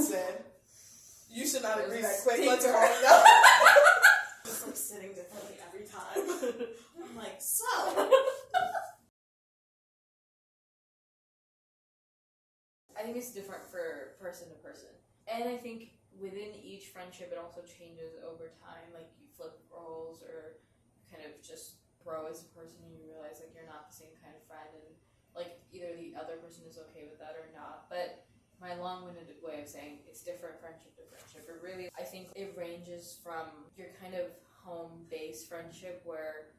Listen, you should not agree that quick. Stinker. Let's call it out. Just like sitting differently every time. I'm like, so. I think it's different for person to person. And I think within each friendship, it also changes over time. Like, you flip roles or kind of just grow as a person and you realize, like, you're not the same kind of friend. And, like, either the other person is okay with that or not. But my long-winded way of saying it's different friendship to friendship. But really, I think it ranges from your kind of home-based friendship where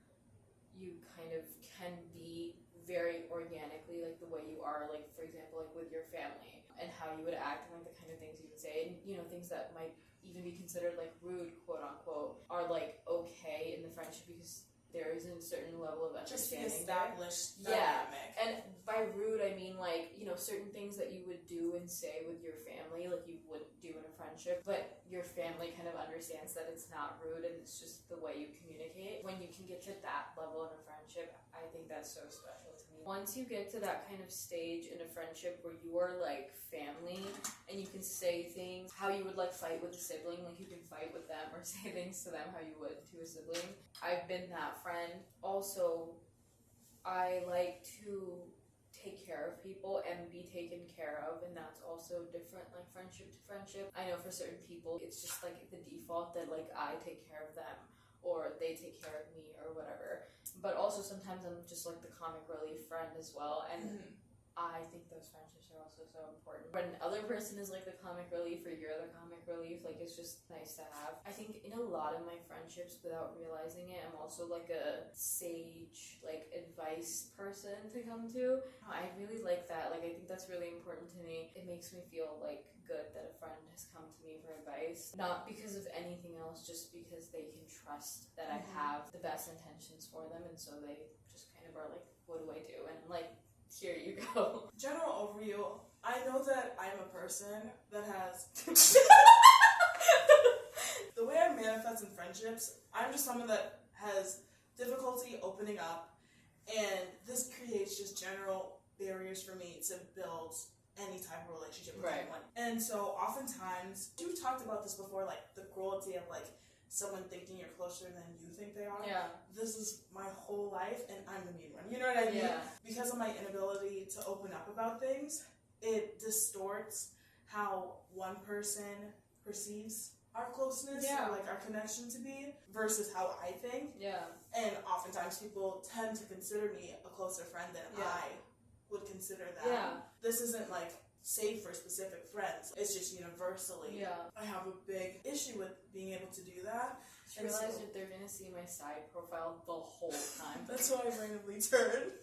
you kind of can be very organically, like, the way you are, like, for example, like, with your family, and how you would act, and, like, the kind of things you would say, and, you know, things that might even be considered, like, rude, quote-unquote, are, like, okay in the friendship because there is a certain level of understanding. Just the established dynamic. dynamic. And by rude, I mean, like, you know, certain things that you would do and say with your family, like, you wouldn't do in a friendship, but your family kind of understands that it's not rude and it's just the way you communicate. When you can get to that level in a friendship, I think that's so special to me. Once you get to that kind of stage in a friendship where you are, like, family, and you can say things how you would, like, fight with a sibling, like, you can fight with them or say things to them how you would to a sibling. I've been that friend. Also, I like to take care of people and be taken care of, and that's also different, like, friendship to friendship. I know for certain people, it's just, like, the default that, like, I take care of them, or they take care of me, or whatever. But also sometimes I'm just, like, the comic relief friend as well, and I think those friendships are also so important. When another person is, like, the comic relief, or you're the comic relief, like, it's just nice to have. I think in a lot of my friendships, without realizing it, I'm also, like, a sage, like, advice person to come to. I really like that. Like, I think that's really important to me. It makes me feel, like, good that a friend has come to me for advice. Not because of anything else, just because they can trust that I have the best intentions for them, and so they just kind of are like, what do I do? And, like, here you go. General overview, I know that I'm a person that has... The way I manifest in friendships, I'm just someone that has difficulty opening up, and this creates just general barriers for me to build any type of relationship with anyone. And so oftentimes, you talked about this before, like, the cruelty of, like, someone thinking you're closer than you think they are. Yeah. This is my whole life, and I'm the mean one. You know what I mean? Yeah. Because of my inability to open up about things, it distorts how one person perceives our closeness or, like, our connection to be versus how I think. Yeah. And oftentimes people tend to consider me a closer friend than I would consider them. Yeah. This isn't, like, safe for specific friends. It's just universally. Yeah. I have a big issue with being able to do that. I realize that they're gonna see my side profile the whole time. That's why I randomly turned.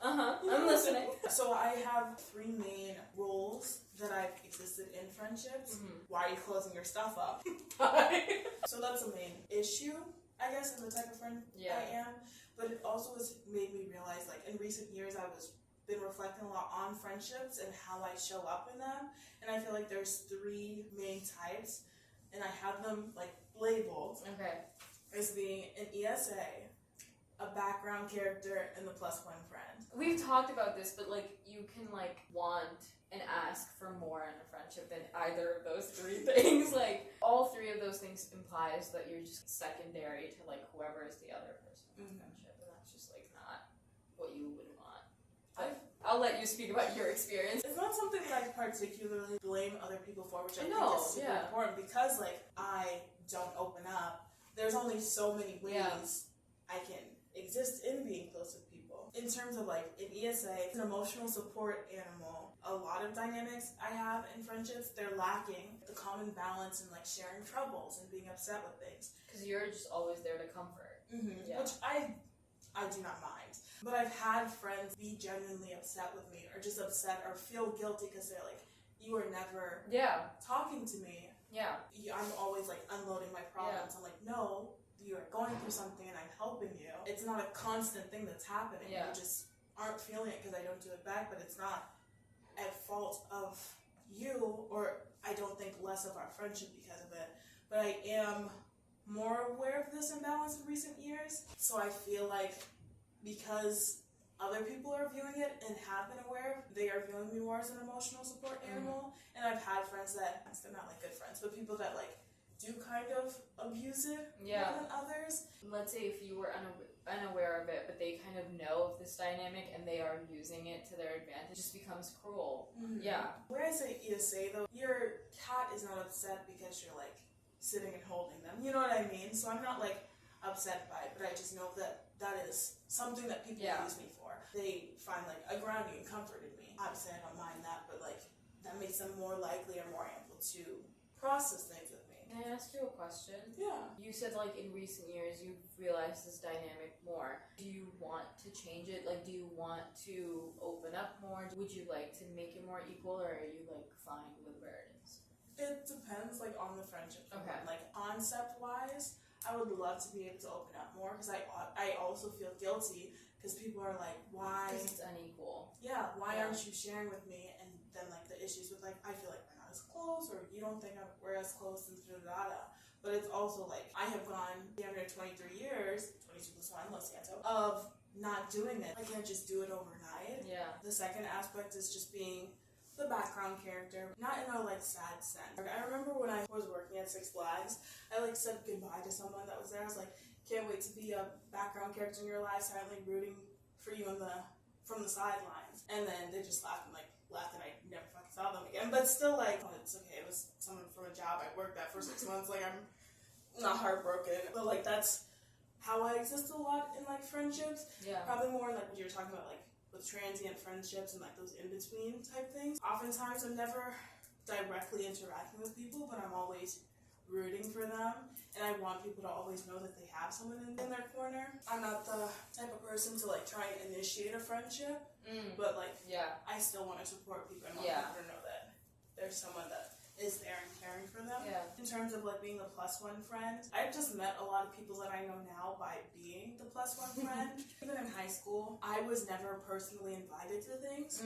I'm listening. So I have 3 main roles that I've existed in friendships. Why are you closing your stuff up? So that's a main issue, I guess, in the type of friend I am. But it also has made me realize, like, in recent years, been reflecting a lot on friendships and how I show up in them. And I feel like there's 3 main types, and I have them, like, labeled as being an ESA, a background character, and the +1 friend. We've talked about this, but, like, you can, like, want and ask for more in a friendship than either of those 3 things. Like, all 3 of those things implies that you're just secondary to, like, whoever is the other person in the friendship, and that's just, like, not what you would want. But I'll let you speak about your experience. It's not something that I particularly blame other people for, which I think is super important, because, like, I don't open up. There's only so many ways I can exist in being close with people. In terms of, like, an ESA, it's an emotional support animal. A lot of dynamics I have in friendships, they're lacking the common balance in, like, sharing troubles and being upset with things. Because you're just always there to comfort. Which I do not mind. But I've had friends be genuinely upset with me, or just upset, or feel guilty because they're like, you are never talking to me. I'm always, like, unloading my problems. I'm like, no, you are going through something and I'm helping you. It's not a constant thing that's happening. You just aren't feeling it because I don't do it back, but it's not at fault of you, or I don't think less of our friendship because of it. But I am more aware of this imbalance in recent years. So I feel like because other people are viewing it and have been aware, they are viewing me more as an emotional support animal. And I've had friends that, they're not like good friends, but people that like do kind of abuse it more than others. Let's say if you were unaware of it, but they kind of know of this dynamic and they are using it to their advantage, it just becomes cruel. Yeah. Where I say though, your cat is not upset because you're like sitting and holding them. You know what I mean? So I'm not like upset by it, but I just know that that is something that people use me for. They find like a grounding and comfort in me. Obviously I don't mind that, but like that makes them more likely or more able to process things with me. Can I ask you a question? Yeah. You said like in recent years you've realized this dynamic more. Do you want to change it? Like, do you want to open up more? Would you like to make it more equal, or are you like fine with where it is? It depends like on the friendship. Okay. Like concept wise, I would love to be able to open up more because I also feel guilty because people are like, why? Because it's unequal. Yeah. Why aren't you sharing with me? And then like the issues with like I feel like we're not as close, or you don't think we're as close, and da. But it's also like I have gone after 23 years, 22 plus 1, Los Santos, of not doing it. I can't just do it overnight. Yeah. The second aspect is just being the background character, not in a like sad sense. I remember when I was working at Six Flags, I like said goodbye to someone that was there. I was like, can't wait to be a background character in your life, silently rooting for you from the sidelines. And then they just laughed and and I never fucking saw them again. But still like, oh, it's okay. It was someone from a job I worked at for 6 months. Like I'm not heartbroken, but like that's how I exist a lot in like friendships. Yeah. Probably more like what you were talking about, like with transient friendships and like those in-between type things. Oftentimes I'm never directly interacting with people, but I'm always rooting for them, and I want people to always know that they have someone in their corner. I'm not the type of person to like try and initiate a friendship, but like I still want to support people and want people to know that there's someone that is there and caring for them. In terms of like being the +1 friend, I've just met a lot of people that I know now by being the +1 friend. Even in high school, I was never personally invited to things.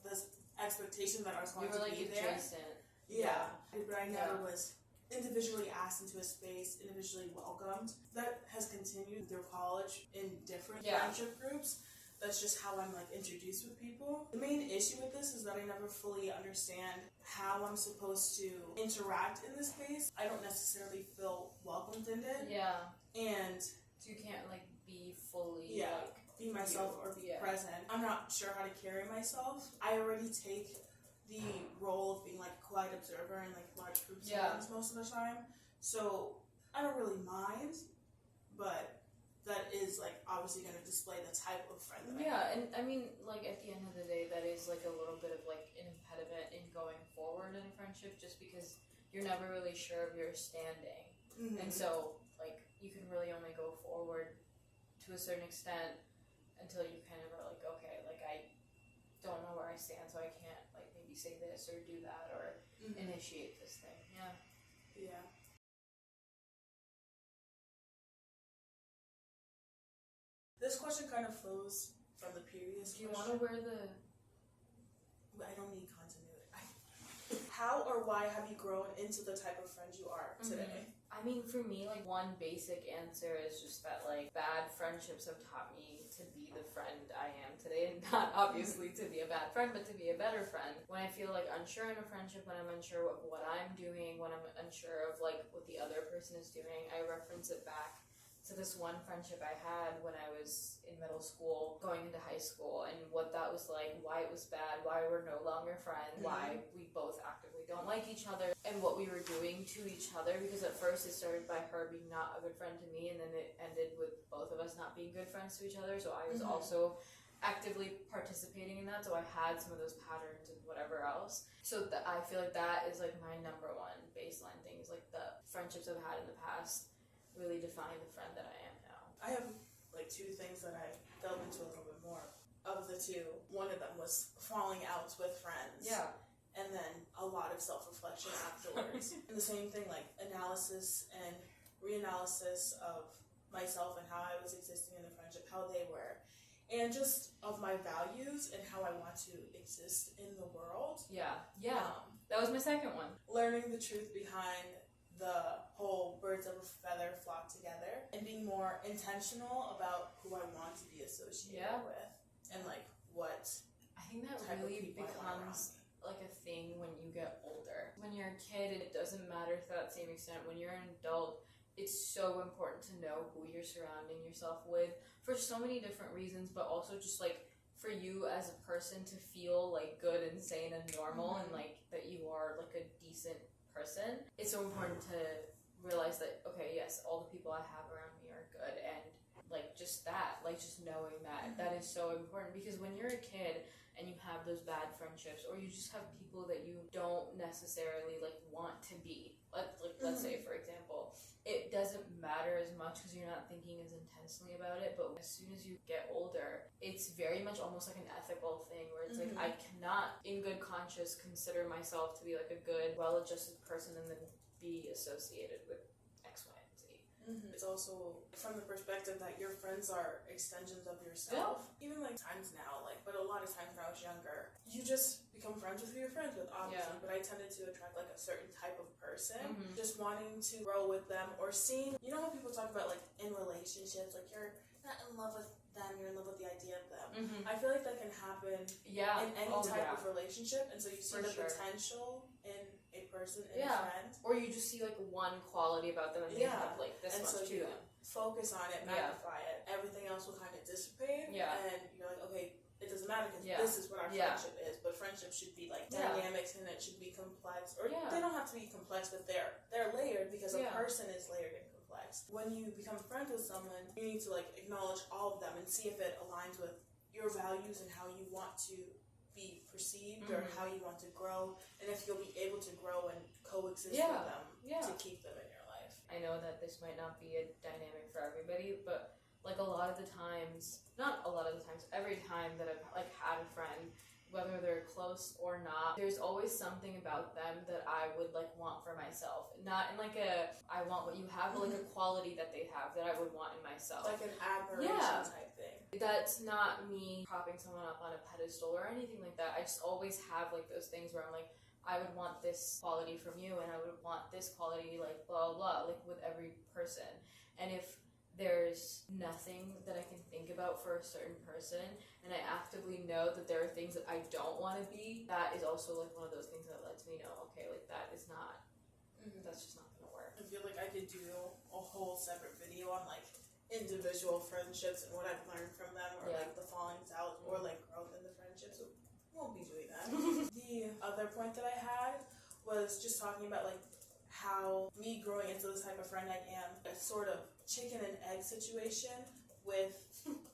This expectation that I was going to be there. Adjacent. Yeah, but I never was individually asked into a space, individually welcomed. That has continued through college in different friendship groups. That's just how I'm like introduced with people. The main issue with this is that I never fully understand how I'm supposed to interact in this space. I don't necessarily feel welcomed in it. Yeah. And so you can't like be fully like be myself or be present. I'm not sure how to carry myself. I already take the role of being like a quiet observer in like large group settings most of the time. So I don't really mind, but that is like obviously going to display the type of friend that I am. And I mean like at the end of the day that is like a little bit of like an impediment in going forward in a friendship, just because you're never really sure of your standing. And so like you can really only go forward to a certain extent until you kind of are like, okay, like I don't know where I stand, so I can't like maybe say this or do that or initiate this thing. Yeah. This question kind of flows from the previous question. Do you want to wear the... I don't need continuity. How or why have you grown into the type of friend you are today? I mean, for me, like, one basic answer is just that, like, bad friendships have taught me to be the friend I am today, and not obviously to be a bad friend, but to be a better friend. When I feel, like, unsure in a friendship, when I'm unsure of what I'm doing, when I'm unsure of, like, what the other person is doing, I reference it back to this one friendship I had when I was in middle school, going into high school, and what that was like, why it was bad, why we're no longer friends, why we both actively don't like each other, and what we were doing to each other, because at first it started by her being not a good friend to me, and then it ended with both of us not being good friends to each other, so I was also actively participating in that, so I had some of those patterns and whatever else. So I feel like that is like my number one baseline thing, is like the friendships I've had in the past really define the friend that I am now. I have like two things that I delved into a little bit more. Of the two, one of them was falling out with friends. Yeah. And then a lot of self-reflection afterwards. And the same thing, like analysis and reanalysis of myself and how I was existing in the friendship, how they were. And just of my values and how I want to exist in the world. Yeah. That was my second one. Learning the truth behind the whole birds of a feather flock together, and being more intentional about who I want to be associated with and like what I think that really becomes like a thing when you get older. When you're a kid, it doesn't matter to that same extent. When you're an adult, it's so important to know who you're surrounding yourself with for so many different reasons, but also just like for you as a person to feel like good and sane and normal, and like that you are like a decent person. It's so important to realize that, okay, yes, all the people I have around me are good, and like just that, like just knowing that, that is so important. Because when you're a kid and you have those bad friendships, or you just have people that you don't necessarily like want to be, let's say for example, it doesn't matter as much because you're not thinking as intensely about it. But as soon as you get older, it's very much almost like an ethical thing where it's like, I cannot in good conscience consider myself to be like a good, well-adjusted person and then be associated with X, Y, and Z. It's also from the perspective that your friends are extensions of yourself. Even like times now, like, but a lot of times when I was younger, you just become friends with who you're friends with, obviously. But I tended to attract like a certain type of person, just wanting to grow with them, or seeing, you know how people talk about like in relationships, like you're not in love with them, you're in love with the idea of them. I feel like that can happen in any type of relationship, and so you see the potential in a person, in a friend, or you just see like one quality about them and they have like this and much so to them. Focus on it, magnify it, everything else will kind of dissipate, and you're like, okay, it doesn't matter because this is what our friendship is. But friendship should be like dynamics, and it should be complex, or they don't have to be complex, but they're layered because a person is layered and complex. When you become friends with someone, you need to like acknowledge all of them and see if it aligns with your values and how you want to be perceived, or how you want to grow, and if you'll be able to grow and coexist with them to keep them in your life. I know that this might not be a dynamic for everybody, but like a lot of the times, not a lot of the times, every time that I've like had a friend, whether they're close or not, there's always something about them that I would like want for myself. Not in like a I want what you have, but like a quality that they have that I would want in myself. Like an admiration type thing. That's not me propping someone up on a pedestal or anything like that. I just always have like those things where I'm like, I would want this quality from you, and I would want this quality, like blah blah, like with every person. And if there's nothing that I can think about for a certain person, and I actively know that there are things that I don't want to be, that is also like one of those things that lets me know, okay, like that is not, that's just not gonna work. I feel like I could do a whole separate video on like individual friendships and what I've learned from them, or like the fallings out, or like growth in the friendships. So we won't be doing that. The other point that I had was just talking about like how me growing into the type of friend I am, a sort of chicken and egg situation with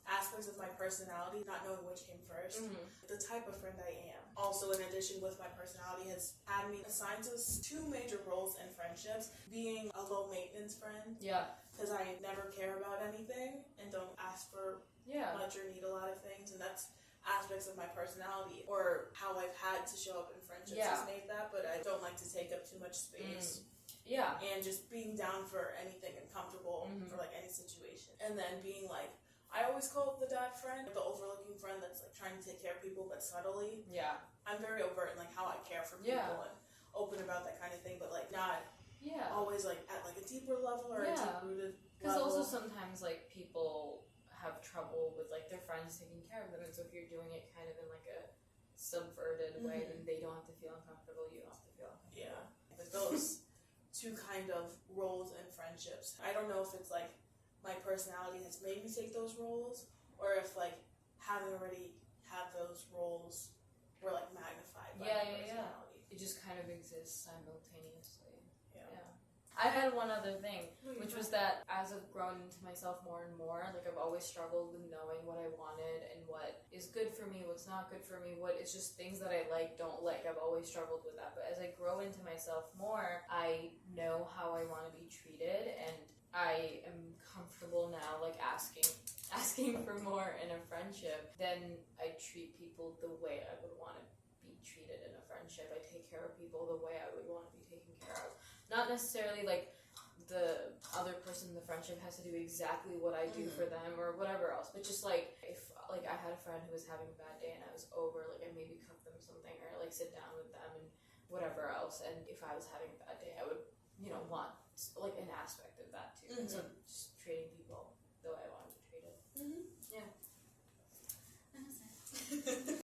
aspects of my personality, not knowing which came first. The type of friend I am, also in addition with my personality, has had me assigned to two major roles in friendships. Being a low maintenance friend, because I never care about anything and don't ask for much or need a lot of things, and that's aspects of my personality, or how I've had to show up in friendships has made that, but I don't like to take up too much space. And just being down for anything and comfortable for like any situation. And then being like, I always call it the dad friend, the overlooking friend that's like trying to take care of people but subtly. I'm very overt in like how I care for people and open about that kind of thing, but like not always like at like a deeper level or a deep rooted level. Because also sometimes like people have trouble with like their friends taking care of them, and so if you're doing it kind of in like a subverted way, then they don't have to feel uncomfortable, you don't have to feel uncomfortable. But those two kind of roles in friendships, I don't know if it's like my personality has made me take those roles, or if like having already had those roles were like magnified by my personality. It just kind of exists simultaneously. I had one other thing, which was that as I've grown into myself more and more, like I've always struggled with knowing what I wanted and what is good for me, what's not good for me, what is just things that I like, don't like. I've always struggled with that. But as I grow into myself more, I know how I want to be treated, and I am comfortable now like asking for more in a friendship. Then I treat people the way I would want to be treated in a friendship. I take care of people the way I would want to be taken care of. Not necessarily like the other person in the friendship has to do exactly what I do for them or whatever else, but just like if like I had a friend who was having a bad day and I was over, like I maybe cook them something or like sit down with them and whatever else, and if I was having a bad day I would, want like an aspect of that too. And so just treating people